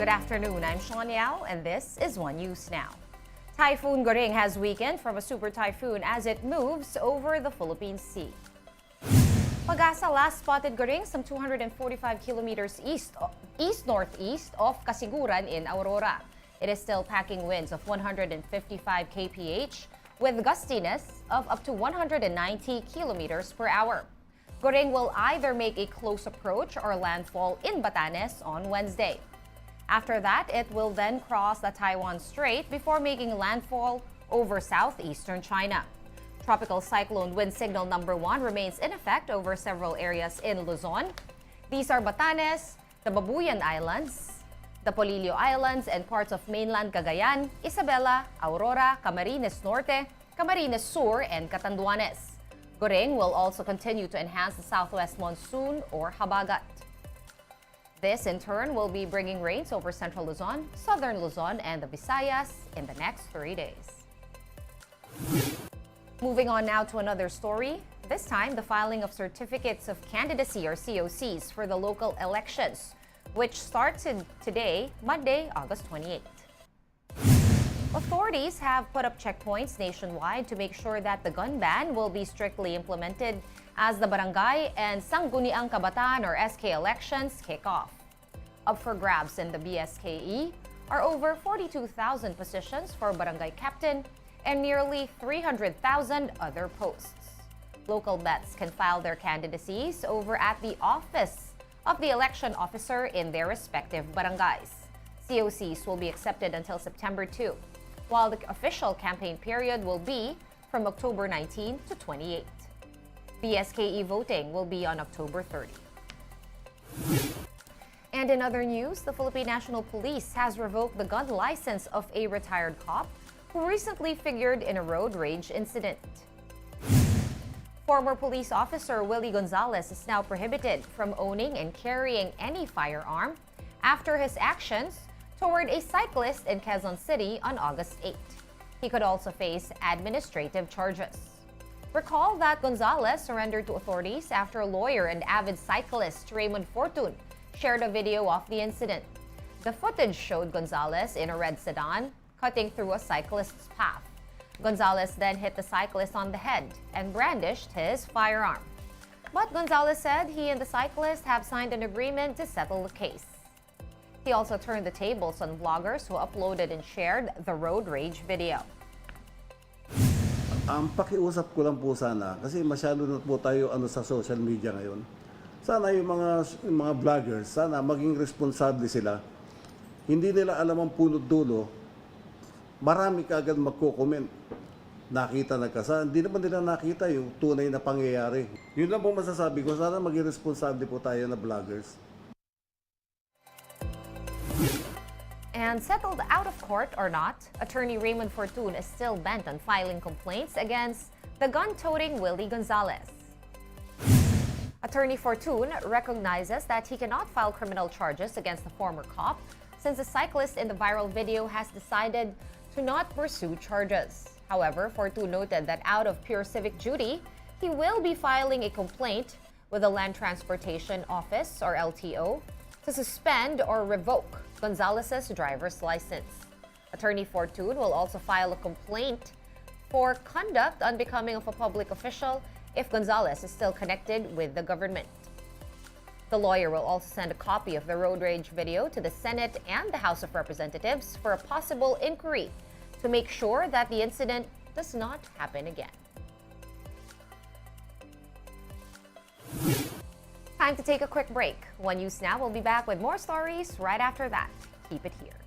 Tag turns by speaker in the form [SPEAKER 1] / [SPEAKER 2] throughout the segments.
[SPEAKER 1] Good afternoon, I'm Sean Yao, and this is One News Now. Typhoon Goring has weakened from a super typhoon as it moves over the Philippine Sea. Pag-asa last spotted Goring some 245 kilometers east-northeast of Kasiguran in Aurora. It is still packing winds of 155 kph with gustiness of up to 190 kilometers per hour. Goring will either make a close approach or landfall in Batanes on Wednesday. After that, it will then cross the Taiwan Strait before making landfall over southeastern China. Tropical cyclone wind signal number 1 remains in effect over several areas in Luzon. These are Batanes, the Babuyan Islands, the Polillo Islands, and parts of mainland Cagayan, Isabela, Aurora, Camarines Norte, Camarines Sur, and Catanduanes. Goring will also continue to enhance the southwest monsoon or habagat. This, in turn, will be bringing rains over central Luzon, southern Luzon, and the Visayas in the next 3 days. Moving on now to another story. This time, the filing of certificates of candidacy or COCs for the local elections, which starts today, Monday, August 28th. Authorities have put up checkpoints nationwide to make sure that the gun ban will be strictly implemented as the Barangay and Sangguniang Kabataan or SK elections kick off. Up for grabs in the BSKE are over 42,000 positions for barangay captain and nearly 300,000 other posts. Local bets can file their candidacies over at the office of the election officer in their respective barangays. COCs will be accepted until September 2, while the official campaign period will be from October 19 to 28. BSKE voting will be on October 30. And in other news, the Philippine National Police has revoked the gun license of a retired cop who recently figured in a road rage incident. Former police officer Willie Gonzalez is now prohibited from owning and carrying any firearm after his actions toward a cyclist in Quezon City on August 8. He could also face administrative charges. Recall that Gonzalez surrendered to authorities after a lawyer and avid cyclist Raymond Fortun shared a video of the incident. The footage showed Gonzalez in a red sedan cutting through a cyclist's path. Gonzalez then hit the cyclist on the head and brandished his firearm. But Gonzalez said he and the cyclist have signed an agreement to settle the case. He also turned the tables on vloggers who uploaded and shared the road rage video.
[SPEAKER 2] Pakiusap ko lang po sana kasi masyado na po tayo sa social media ngayon. Sana yung mga vloggers, sana maging responsable sila. Hindi nila alam ang punot dulo. Marami kaagad magko-comment. Nakita nagkasala. Hindi naman nila nakita yung tunay na pangyayari. Yun lang po masasabi ko. Sana maging responsable po tayo na vloggers.
[SPEAKER 1] And settled out of court or not, attorney Raymond Fortun is still bent on filing complaints against the gun-toting Willie Gonzalez. Attorney Fortun recognizes that he cannot file criminal charges against the former cop since the cyclist in the viral video has decided to not pursue charges. However, Fortun noted that out of pure civic duty, he will be filing a complaint with the Land Transportation Office or LTO to suspend or revoke Gonzalez's driver's license. Attorney Fortun will also file a complaint for conduct unbecoming of a public official if Gonzalez is still connected with the government. The lawyer will also send a copy of the road rage video to the Senate and the House of Representatives for a possible inquiry to make sure that the incident does not happen again. Time to take a quick break. One News Now will be back with more stories right after that. Keep it here.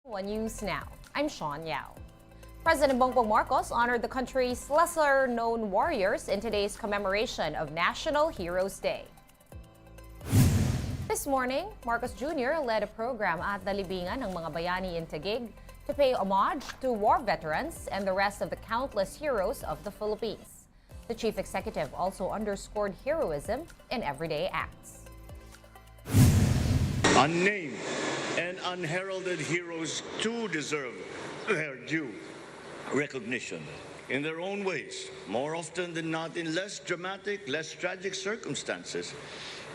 [SPEAKER 1] One News Now. I'm Sean Yao. President Bongbong Marcos honored the country's lesser-known warriors in today's commemoration of National Heroes Day. This morning, Marcos Jr. led a program at the libingan ng mga bayani in Taguig to pay homage to war veterans and the rest of the countless heroes of the Philippines. The chief executive also underscored heroism in everyday acts.
[SPEAKER 3] Unnamed and unheralded heroes too deserve their due recognition in their own ways, more often than not in less dramatic, less tragic circumstances.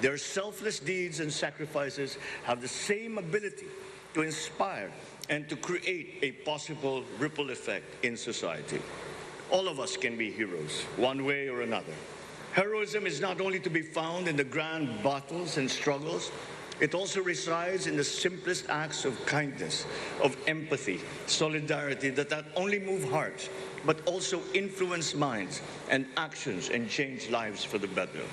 [SPEAKER 3] Their selfless deeds and sacrifices have the same ability to inspire and to create a possible ripple effect in society. All of us can be heroes, one way or another. Heroism is not only to be found in the grand battles and struggles, it also resides in the simplest acts of kindness, of empathy, solidarity that not only move hearts, but also influence minds and actions and change lives for the better.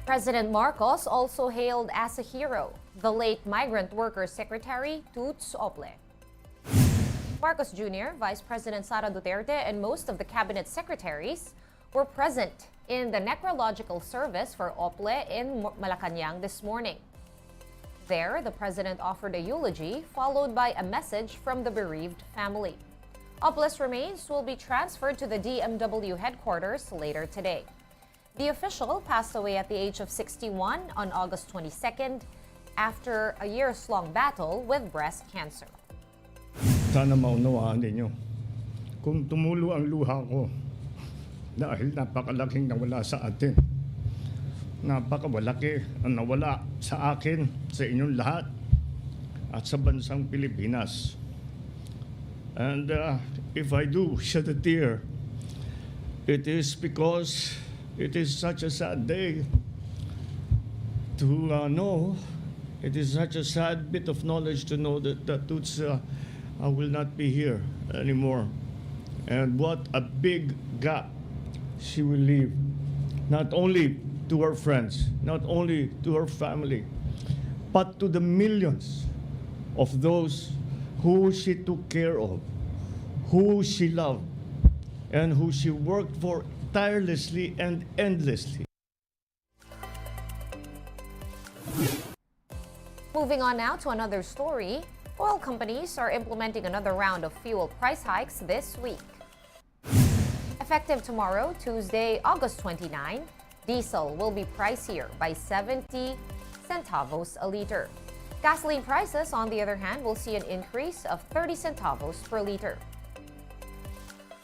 [SPEAKER 1] President Marcos also hailed as a hero the late Migrant Worker Secretary Toots Ople. Marcos Jr., Vice President Sara Duterte, and most of the cabinet secretaries were present in the necrological service for Ople in Malacanang this morning. There, the president offered a eulogy followed by a message from the bereaved family. Ople's remains will be transferred to the DMW headquarters later today. The official passed away at the age of 61 on August 22nd after a years-long battle with breast cancer.
[SPEAKER 4] Sana maunawaan ninyo kung tumulo ang luha ko dahil napakalaking nawala sa atin. Napakawalaki ang nawala sa akin, sa inyong lahat, at sa bansang Pilipinas. And if I do shed a tear, it is because it is such a sad day to know. It is such a sad bit of knowledge to know that Toots will not be here anymore. And what a big gap she will leave, not only to her friends, not only to her family, but to the millions of those who she took care of, who she loved, and who she worked for tirelessly and endlessly.
[SPEAKER 1] Moving on now to another story. Oil companies are implementing another round of fuel price hikes this week. Effective tomorrow, Tuesday, August 29, diesel will be pricier by 70 centavos a liter. Gasoline prices, on the other hand, will see an increase of 30 centavos per liter.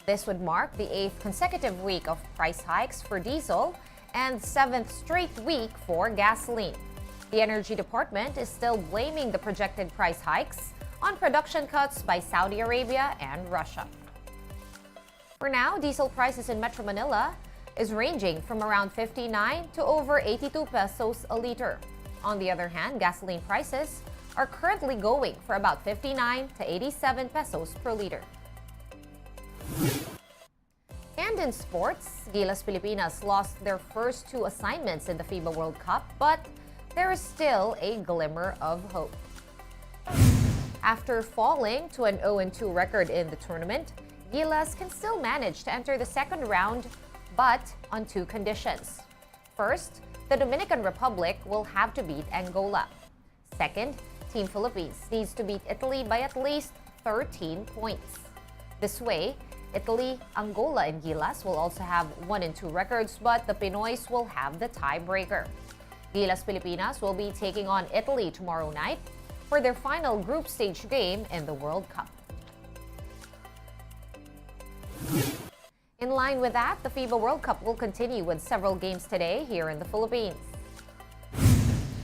[SPEAKER 1] This would mark the 8th consecutive week of price hikes for diesel and 7th straight week for gasoline. The Energy Department is still blaming the projected price hikes on production cuts by Saudi Arabia and Russia. For now, diesel prices in Metro Manila is ranging from around 59 to over 82 pesos a liter. On the other hand, gasoline prices are currently going for about 59 to 87 pesos per liter. And in sports, Gilas Pilipinas lost their first 2 assignments in the FIBA World Cup, but there is still a glimmer of hope. After falling to an 0-2 record in the tournament, Gilas can still manage to enter the second round, but on 2 conditions. First, the Dominican Republic will have to beat Angola. Second, Team Philippines needs to beat Italy by at least 13 points. This way, Italy, Angola, and Gilas will also have 1-2 records, but the Pinoys will have the tiebreaker. Gilas Pilipinas will be taking on Italy tomorrow night for their final group stage game in the World Cup. In line with that, the FIBA World Cup will continue with several games today here in the Philippines.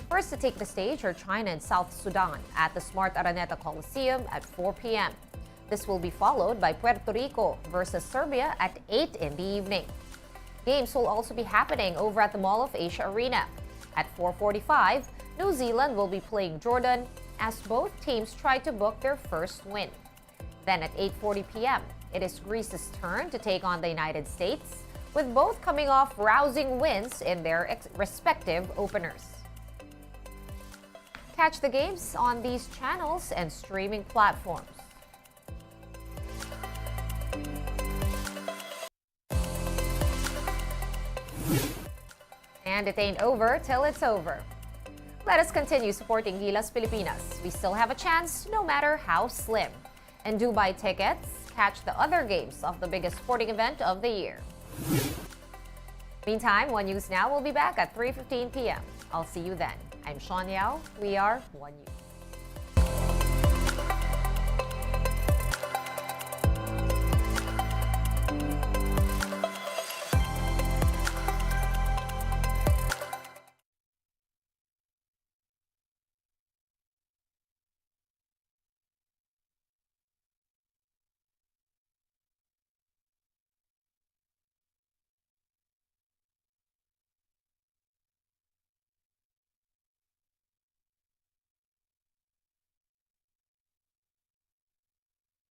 [SPEAKER 1] First to take the stage are China and South Sudan at the Smart Araneta Coliseum at 4 p.m. This will be followed by Puerto Rico versus Serbia at 8 in the evening. Games will also be happening over at the Mall of Asia Arena. At 4:45, New Zealand will be playing Jordan as both teams try to book their first win. Then at 8:40 p.m., it is Greece's turn to take on the United States, with both coming off rousing wins in their respective openers. Catch the games on these channels and streaming platforms. And it ain't over till it's over. Let us continue supporting Gilas Pilipinas. We still have a chance, no matter how slim. And do buy tickets, catch the other games of the biggest sporting event of the year. Meantime, One News Now will be back at 3:15 p.m. I'll see you then. I'm Sean Yao. We are One News.